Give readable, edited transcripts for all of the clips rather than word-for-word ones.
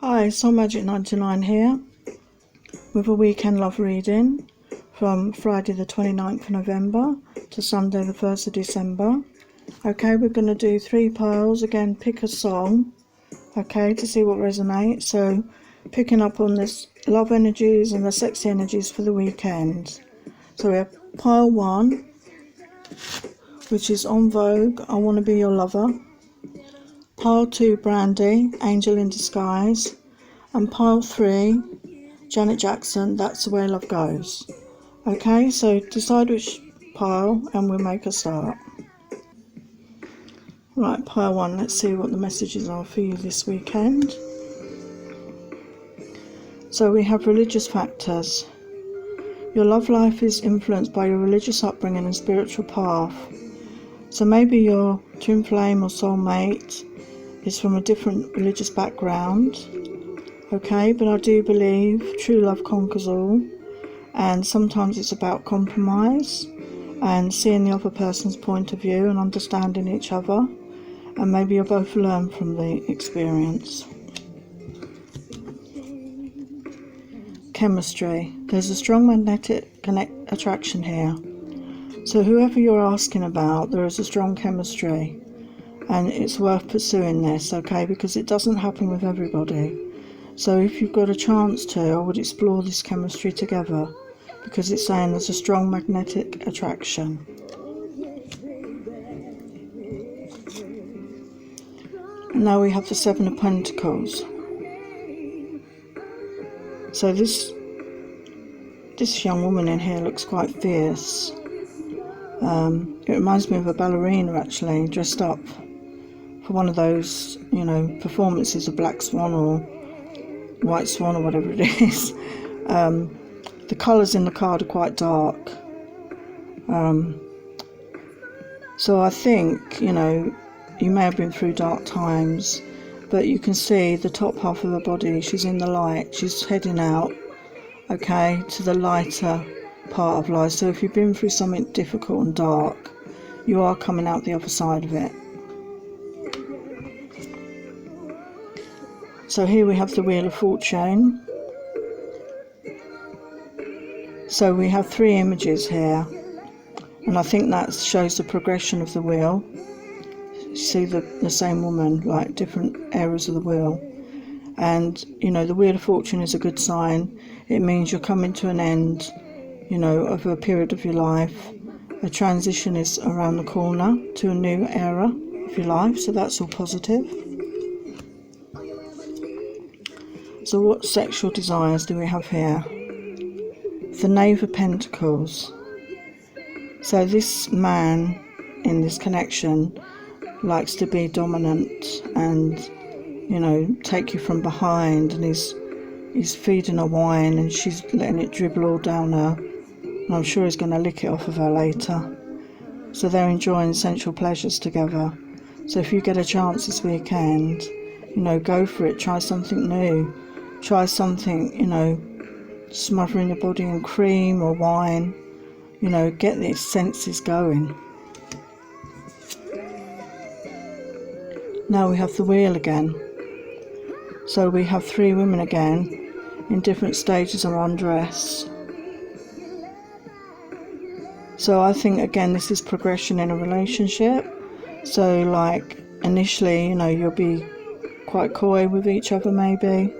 Hi, SOULMATE here with a weekend love reading from Friday the 29th of November to Sunday the 1st of December. Okay, we're going to do 3 piles. Again, pick a song, okay, to see what resonates. So, picking up on this love energies and the sexy energies for the weekend. So we have pile 1, which is on Vogue, I Want to Be Your Lover. Pile 2, Brandy, Angel in Disguise. And pile 3, Janet Jackson, That's the Way Love Goes. Okay, so decide which pile and we'll make a start. Right, pile 1, let's see what the messages are for you this weekend. So we have religious factors. Your love life is influenced by your religious upbringing and spiritual path. So maybe your twin flame or soulmate is from a different religious background. Okay, but I do believe true love conquers all, and sometimes it's about compromise and seeing the other person's point of view and understanding each other, and maybe you'll both learn from the experience. Chemistry. There's a strong magnetic attraction here. So whoever you're asking about, there is a strong chemistry, and it's worth pursuing this, okay, because it doesn't happen with everybody. So if you've got a chance to, I would explore this chemistry together, because it's saying there's a strong magnetic attraction. And now we have the 7 of Pentacles. So this young woman in here looks quite fierce. It reminds me of a ballerina actually, dressed up for one of those, performances of Black Swan or White Swan or whatever it is. The colours in the card are quite dark. So I think, you may have been through dark times, but you can see the top half of her body, she's in the light, she's heading out, okay, to the lighter part of life. So if you've been through something difficult and dark, you are coming out the other side of it. So here we have the Wheel of Fortune. So we have 3 images here, and I think that shows the progression of the wheel. You see the same woman, like different areas of the wheel. And, the Wheel of Fortune is a good sign. It means you're coming to an end, of a period of your life. A transition is around the corner to a new era of your life, so that's all positive. So what sexual desires do we have here? The Knave of Pentacles. So this man in this connection likes to be dominant and, take you from behind, and he's feeding her wine and she's letting it dribble all down her. And I'm sure he's going to lick it off of her later. So they're enjoying sensual pleasures together. So if you get a chance this weekend, go for it. Try something new. Try something, smothering your body in cream or wine. Get these senses going. Now we have the wheel again. So we have 3 women again in different stages of undress. So I think again this is progression in a relationship. So like initially, you'll be quite coy with each other maybe,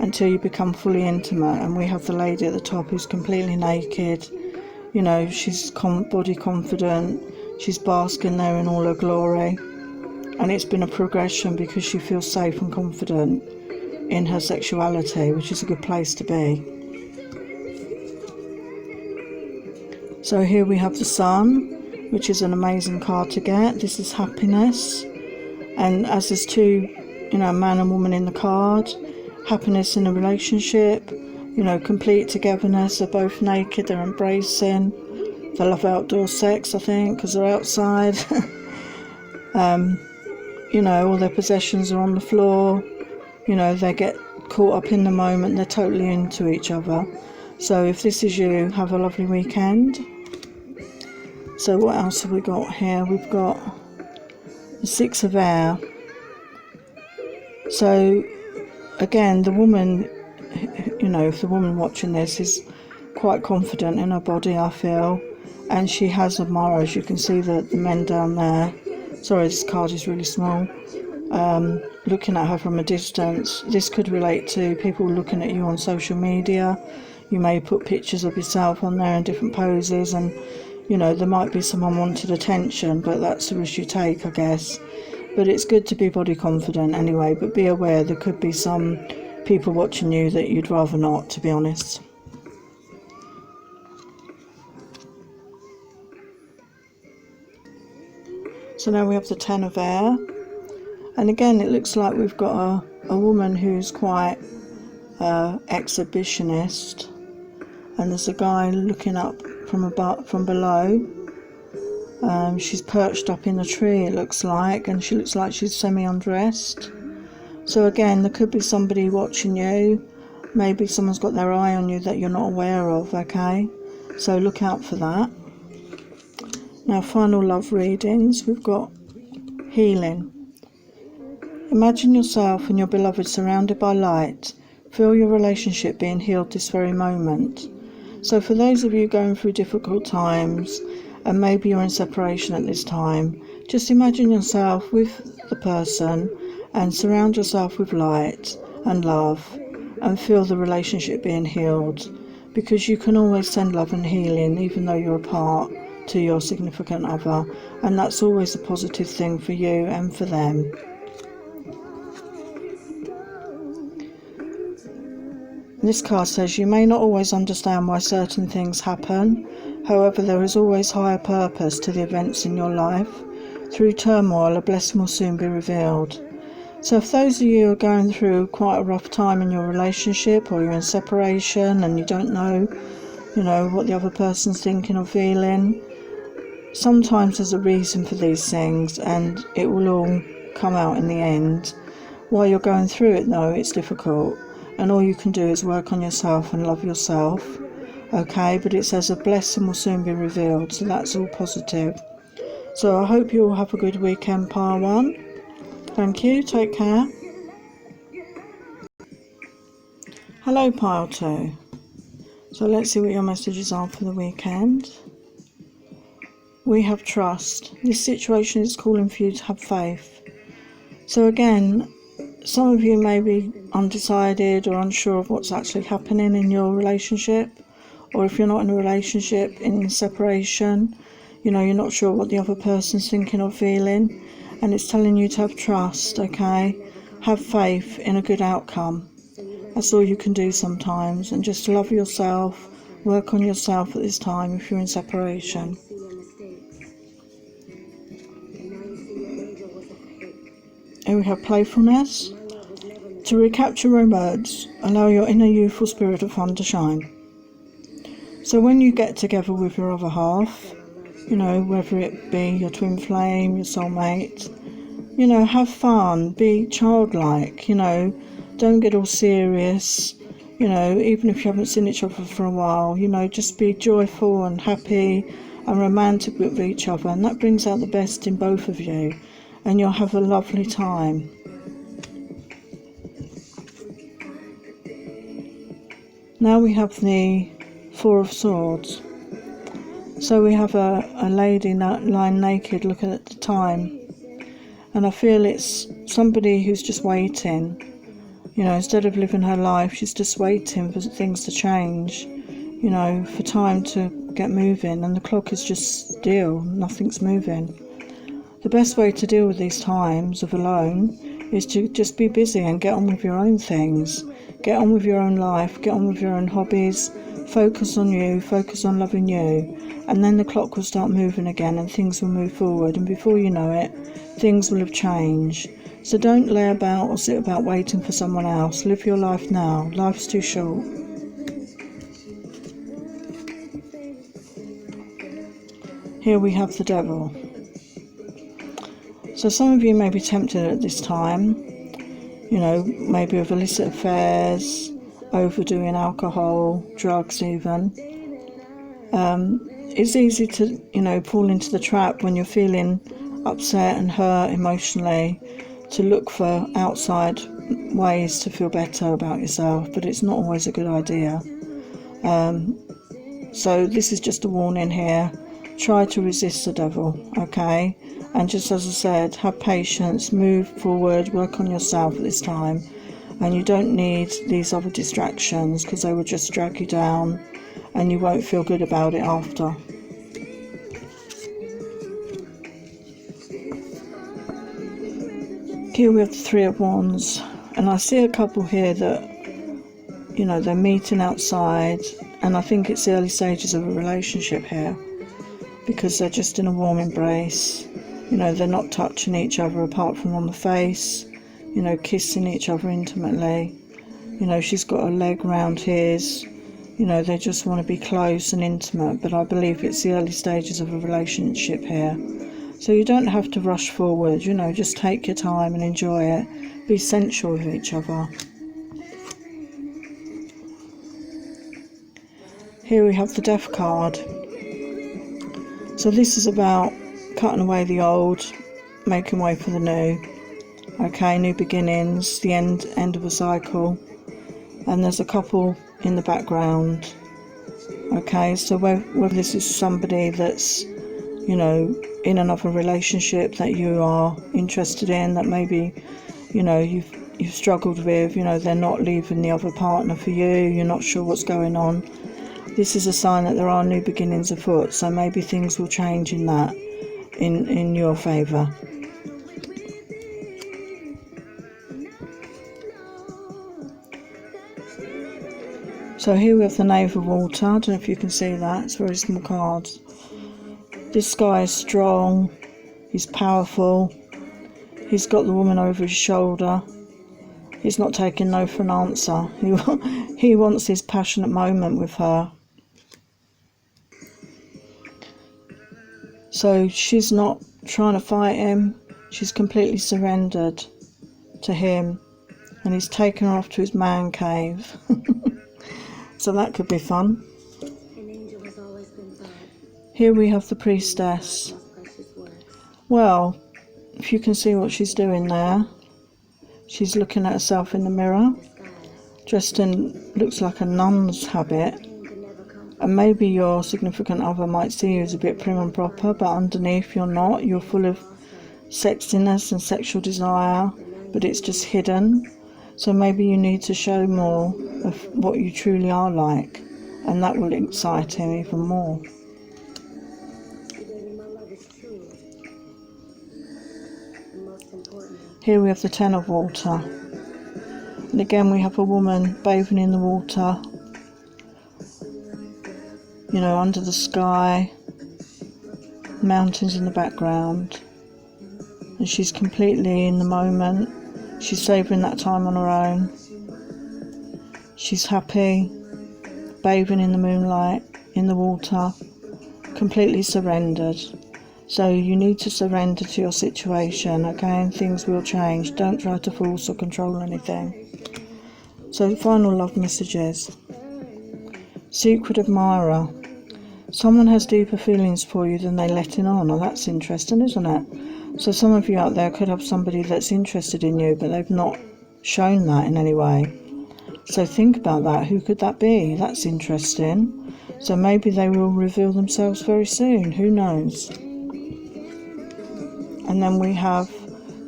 until you become fully intimate. And we have the lady at the top who's completely naked. She's body confident, she's basking there in all her glory, and it's been a progression because she feels safe and confident in her sexuality, which is a good place to be. So here we have the Sun, which is an amazing card to get. This is happiness, and as there's 2, man and woman in the card, happiness in a relationship, complete togetherness. They're both naked, they're embracing, they love outdoor sex, I think, because they're outside. All their possessions are on the floor, they get caught up in the moment, they're totally into each other. So if this is you, have a lovely weekend. So what else have we got here? We've got the 6 of Air. So again, the woman, you know, if the woman watching this is quite confident in her body, I feel, and she has admirers. You can see the men down there. Sorry, this card is really small. Looking at her from a distance. This could relate to people looking at you on social media. You may put pictures of yourself on there in different poses, and you know, there might be someone wanted attention, but that's the risk you take, I guess. But it's good to be body confident anyway, but be aware there could be some people watching you that you'd rather not, to be honest. So now we have the Ten of Air, and again it looks like we've got a woman who's quite exhibitionist, and there's a guy looking up from below. She's perched up in a tree, it looks like, and she looks like she's semi-undressed. So again, there could be somebody watching you. Maybe someone's got their eye on you that you're not aware of, okay? So look out for that. Now, final love readings, we've got healing. Imagine yourself and your beloved surrounded by light. Feel your relationship being healed this very moment. So for those of you going through difficult times, and maybe you're in separation at this time, just imagine yourself with the person and surround yourself with light and love and feel the relationship being healed, because you can always send love and healing even though you're apart to your significant other, and that's always a positive thing for you and for them. This card says you may not always understand why certain things happen. However, there is always higher purpose to the events in your life. Through turmoil, a blessing will soon be revealed. So if those of you are going through quite a rough time in your relationship, or you're in separation and you don't know, you know, what the other person's thinking or feeling, sometimes there's a reason for these things, and it will all come out in the end. While you're going through it though, it's difficult, and all you can do is work on yourself and love yourself. Okay, but it says a blessing will soon be revealed, so that's all positive. So I hope you all have a good weekend, Pile 1. Thank you, take care. Hello, Pile 2. So let's see what your messages are for the weekend. We have trust. This situation is calling for you to have faith. So again, some of you may be undecided or unsure of what's actually happening in your relationship. Or if you're not in a relationship, in separation, you know, you're not sure what the other person's thinking or feeling, and it's telling you to have trust, okay? Have faith in a good outcome. That's all you can do sometimes, and just love yourself, work on yourself at this time if you're in separation. Here we have playfulness. To recapture romance, allow your inner youthful spirit of fun to shine. So when you get together with your other half, you know, whether it be your twin flame, your soulmate, you know, have fun, be childlike, you know, don't get all serious, you know, even if you haven't seen each other for a while, you know, just be joyful and happy and romantic with each other, and that brings out the best in both of you, and you'll have a lovely time. Now we have the Four of Swords. So we have a lady lying naked looking at the time, and I feel it's somebody who's just waiting, you know, instead of living her life, she's just waiting for things to change, you know, for time to get moving, and the clock is just still, nothing's moving. The best way to deal with these times of alone is to just be busy and get on with your own things, get on with your own life, get on with your own hobbies. Focus on you, focus on loving you, and then the clock will start moving again and things will move forward, and before you know it, things will have changed. So don't lay about or sit about waiting for someone else. Live your life now. Life's too short. Here we have the Devil. So some of you may be tempted at this time, you know, maybe with illicit affairs, overdoing alcohol, drugs even. It's easy to, you know, fall into the trap when you're feeling upset and hurt emotionally, to look for outside ways to feel better about yourself, but it's not always a good idea. So this is just a warning here. Try to resist the devil, okay? And just as I said, have patience, move forward, work on yourself at this time. And you don't need these other distractions, because they will just drag you down and you won't feel good about it after. Here we have the Three of Wands, and I see a couple here that, you know, they're meeting outside, and I think it's the early stages of a relationship here, because they're just in a warm embrace. You know, they're not touching each other apart from on the face, you know, kissing each other intimately. You know, she's got a leg round his. You know, they just want to be close and intimate, but I believe it's the early stages of a relationship here. So you don't have to rush forward, you know, just take your time and enjoy it. Be sensual with each other. Here we have the Death card. So this is about cutting away the old, making way for the new. Okay, new beginnings, the end of a cycle. And there's a couple in the background. Okay, so whether this is somebody that's, you know, in another relationship that you are interested in, that maybe, you know, you've struggled with, you know, they're not leaving the other partner for you, you're not sure what's going on. This is a sign that there are new beginnings afoot, so maybe things will change in that, in your favour. So here we have the Knave of Water. I don't know if you can see that, it's a very small card. This guy is strong, he's powerful, he's got the woman over his shoulder, he's not taking no for an answer. He wants his passionate moment with her. So she's not trying to fight him, she's completely surrendered to him, and he's taken her off to his man cave. So that could be fun. Here we have the Priestess. Well, if you can see what she's doing there, she's looking at herself in the mirror, dressed in, looks like a nun's habit, and maybe your significant other might see you as a bit prim and proper, but underneath you're not. You're full of sexiness and sexual desire, but it's just hidden. So maybe you need to show more of what you truly are like, and that will excite him even more. Here we have the Ten of Water, and again we have a woman bathing in the water, you know, under the sky, mountains in the background, and she's completely in the moment. She's savouring that time on her own. She's happy, bathing in the moonlight, in the water, completely surrendered. So you need to surrender to your situation, okay, and things will change. Don't try to force or control anything. So final love messages. Secret admirer. Someone has deeper feelings for you than they're letting on. Oh, that's interesting, isn't it? So some of you out there could have somebody that's interested in you, but they've not shown that in any way. So think about that. Who could that be? That's interesting. So maybe they will reveal themselves very soon. Who knows? And then we have,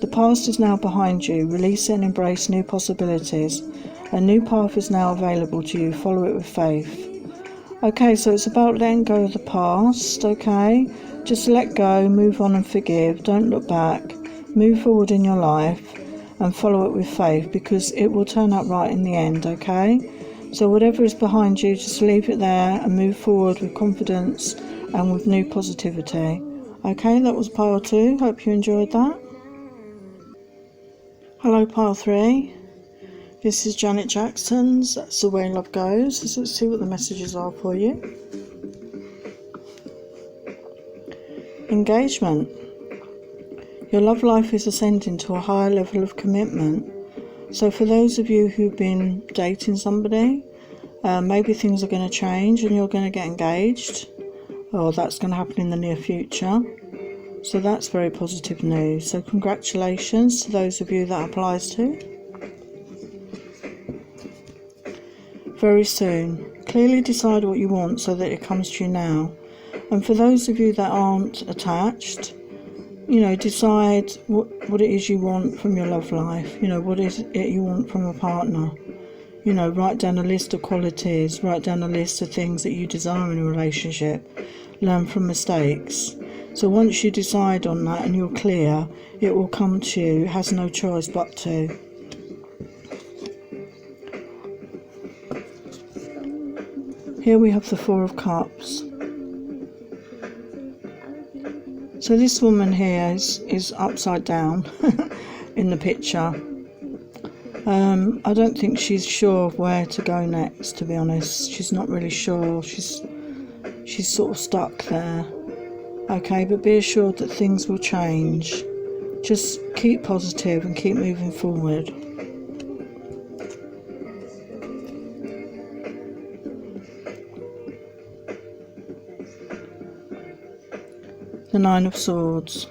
the past is now behind you. Release and embrace new possibilities. A new path is now available to you. Follow it with faith. Okay, so it's about letting go of the past, okay? Just let go, move on and forgive. Don't look back. Move forward in your life and follow it with faith, because it will turn out right in the end, okay? So whatever is behind you, just leave it there and move forward with confidence and with new positivity. Okay, that was pile 2. Hope you enjoyed that. Hello, pile 3. This is Janet Jackson's That's the Way Love Goes. So let's see what the messages are for you. Engagement. Your love life is ascending to a higher level of commitment. So for those of you who've been dating somebody, maybe things are going to change and you're going to get engaged, or that's going to happen in the near future. So that's very positive news. So congratulations to those of you that applies to. very soon. Clearly decide what you want so that it comes to you now. And for those of you that aren't attached, decide what it is you want from your love life. What is it you want from a partner. Write down a list of qualities, write down a list of things that you desire in a relationship. Learn from mistakes. So once you decide on that and you're clear, it will come to you. It has no choice but to. Here we have the Four of Cups. So this woman here is upside down in the picture. I don't think she's sure of where to go next, to be honest. She's not really sure. She's sort of stuck there. Okay, but be assured that things will change. Just keep positive and keep moving forward. The Nine of Swords.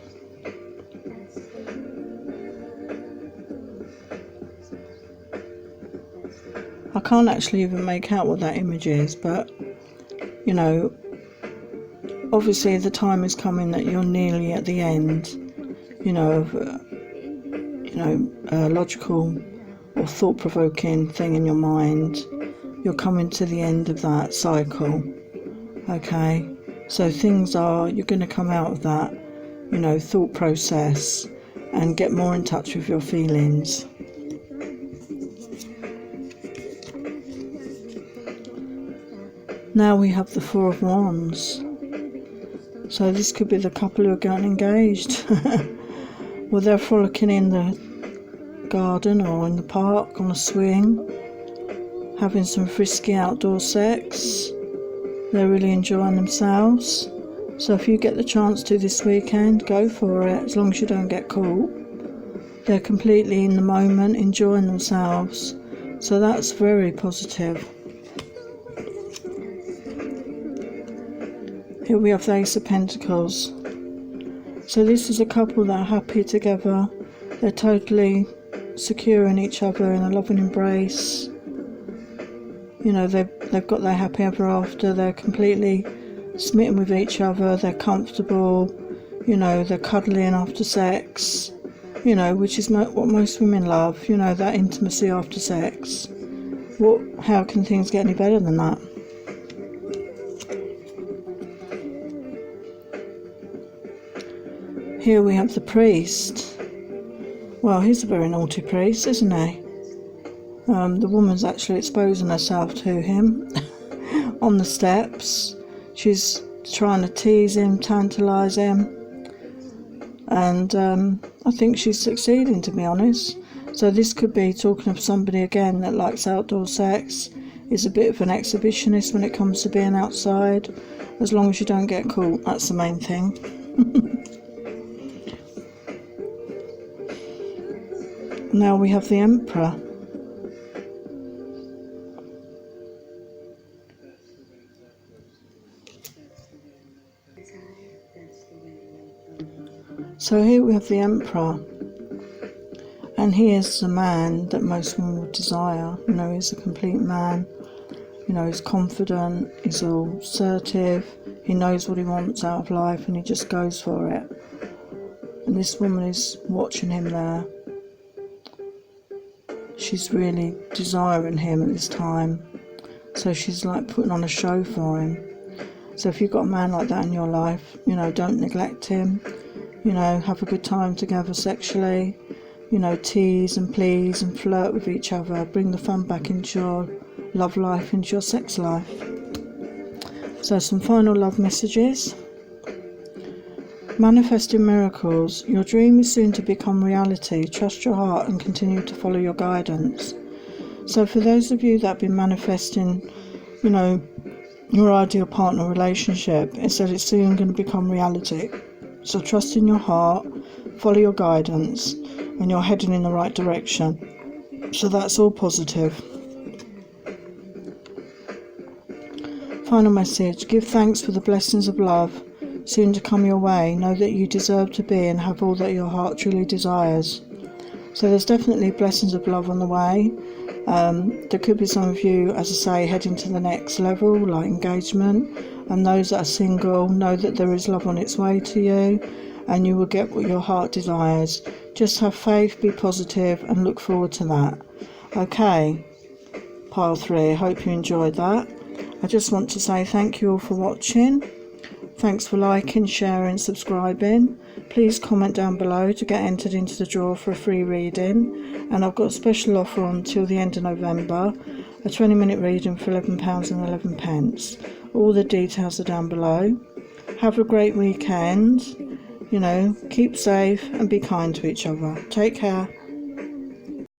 I can't actually even make out what that image is, but obviously the time is coming that you're nearly at the end, of a logical or thought-provoking thing in your mind. You're coming to the end of that cycle. Okay, so you're going to come out of that, thought process and get more in touch with your feelings. Now we have the Four of Wands. So this could be the couple who are getting engaged. Well, they're frolicking in the garden or in the park on a swing, having some frisky outdoor sex. They're really enjoying themselves. So if you get the chance to this weekend, go for it, as long as you don't get caught. They're completely in the moment, enjoying themselves. So that's very positive. Here we have the Ace of Pentacles. So this is a couple that are happy together. They're totally secure in each other in a loving embrace. They've got their happy ever after. They're completely smitten with each other. They're comfortable. They're cuddling after sex. Which is what most women love. That intimacy after sex. How can things get any better than that? Here we have the priest. Well, he's a very naughty priest, isn't he? The woman's actually exposing herself to him on the steps. She's trying to tease him, tantalise him. And I think she's succeeding, to be honest. So this could be talking of somebody, again, that likes outdoor sex, is a bit of an exhibitionist when it comes to being outside. As long as you don't get caught, that's the main thing. Now we have the Emperor. So here we have the Emperor, and he is the man that most women would desire. He's a complete man. He's confident, he's all assertive, he knows what he wants out of life and he just goes for it. And this woman is watching him there. She's really desiring him at this time. So she's like putting on a show for him. So if you've got a man like that in your life, don't neglect him. Have a good time together sexually. Tease and please and flirt with each other. Bring the fun back into your love life, into your sex life. So some final love messages. Manifesting miracles. Your dream is soon to become reality. Trust your heart and continue to follow your guidance. So for those of you that have been manifesting, your ideal partner relationship, it said it's soon going to become reality. So trust in your heart, follow your guidance, and you're heading in the right direction. So that's all positive. Final message. Give thanks for the blessings of love soon to come your way. Know that you deserve to be and have all that your heart truly desires. So there's definitely blessings of love on the way. There could be some of you, as I say, heading to the next level, like engagement, and those that are single know that there is love on its way to you, and you will get what your heart desires. Just have faith, be positive, and look forward to that. Okay, pile 3, I hope you enjoyed that. I just want to say thank you all for watching. Thanks for liking, sharing, subscribing. Please comment down below to get entered into the draw for a free reading. And I've got a special offer on till the end of November, a 20-minute reading for £11.11. All the details are down below. Have a great weekend. You know, keep safe and be kind to each other. Take care.